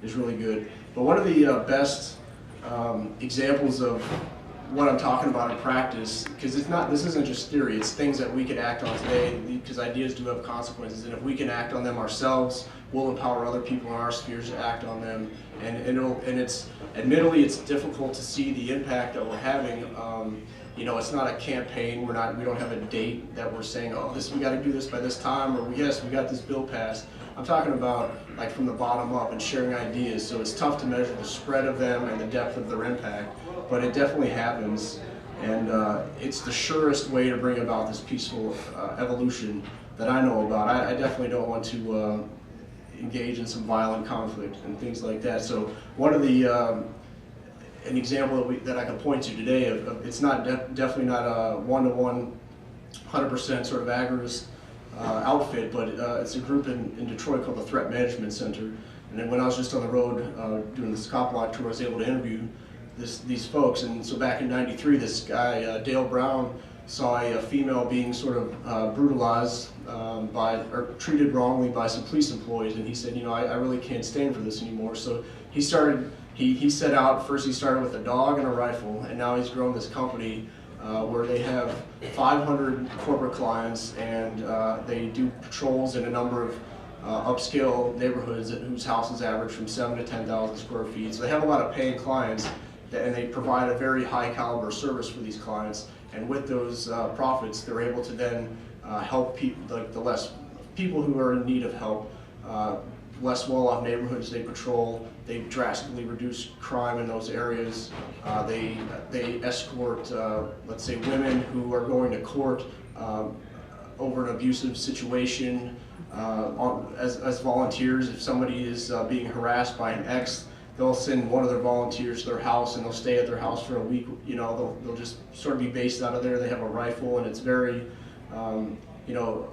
is really good. But one of the best examples of what I'm talking about in practice, because this isn't just theory, it's things that we can act on today, because ideas do have consequences, and if we can act on them ourselves, we'll empower other people in our spheres to act on them, and it's, admittedly, it's difficult to see the impact that we're having. You know, it's not a campaign, we don't have a date that we're saying, oh, we got to do this by this time, or yes, we got this bill passed. I'm talking about like from the bottom up and sharing ideas, so it's tough to measure the spread of them and the depth of their impact, but it definitely happens, and it's the surest way to bring about this peaceful evolution that I know about. I definitely don't want to engage in some violent conflict and things like that. So one of the an example that I can point to today it's not definitely not a one-to-one 100% sort of agorist outfit, but it's a group in Detroit called the Threat Management Center. And then when I was just on the road doing this CopBlock tour, I was able to interview these folks. And so back in '93, this guy, Dale Brown, saw a female being sort of brutalized or treated wrongly by some police employees, and he said, you know, I really can't stand for this anymore. So he started, he set out, first he started with a dog and a rifle, and now he's grown this company where they have 500 corporate clients, and they do patrols in a number of upscale neighborhoods whose houses average from 7,000 to 10,000 square feet. So they have a lot of paying clients, and they provide a very high caliber service for these clients. And with those profits, they're able to then help people, like people who are in need of help, less well-off neighborhoods they patrol. They drastically reduce crime in those areas. They escort, let's say, women who are going to court over an abusive situation as volunteers. If somebody is being harassed by an ex, they'll send one of their volunteers to their house, and they'll stay at their house for a week. You know, they'll just sort of be based out of there. They have a rifle, and it's very, you know,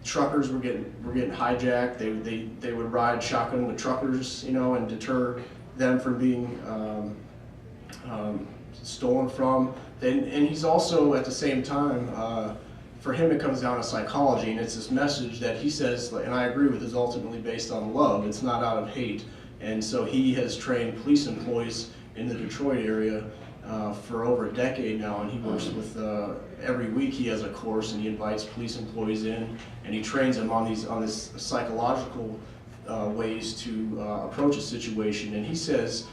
truckers were getting hijacked. They would ride shotgun with truckers, you know, and deter them from being stolen from. And he's also at the same time. For him, it comes down to psychology, and it's this message that he says, and I agree with, is ultimately based on love. It's not out of hate. And so he has trained police employees in the Detroit area for over a decade now, and he works with, every week he has a course, and he invites police employees in, and he trains them on this psychological ways to approach a situation. And he says,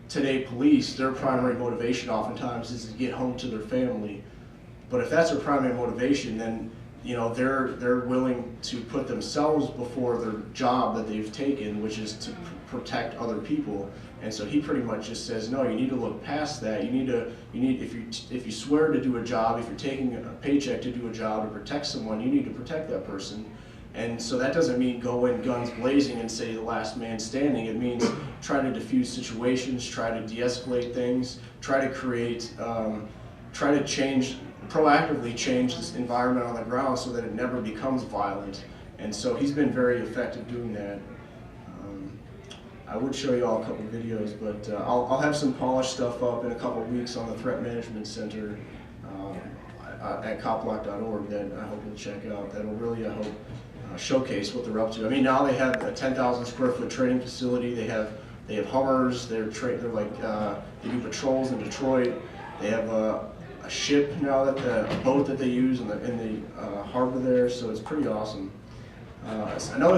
today police, their primary motivation oftentimes is to get home to their family. But if that's their primary motivation, then you know they're willing to put themselves before their job that they've taken, which is to protect other people. And so he pretty much just says, no, you need to look past that. You need if you swear to do a job, if you're taking a paycheck to do a job to protect someone, you need to protect that person. And so that doesn't mean go in guns blazing and say the last man standing. It means try to diffuse situations, try to de-escalate things, try to create, try to proactively change this environment on the ground so that it never becomes violent. And so he's been very effective doing that. I would show you all a couple of videos, but I'll have some polished stuff up in a couple of weeks on the Threat Management Center at CopBlock.org that I hope you'll check out. That'll really, I hope, showcase what they're up to. I mean, now they have a 10,000 square foot training facility. They have Hummers. They're like they do patrols in Detroit. They have a ship now, a boat that they use in the harbor there. So it's pretty awesome. Another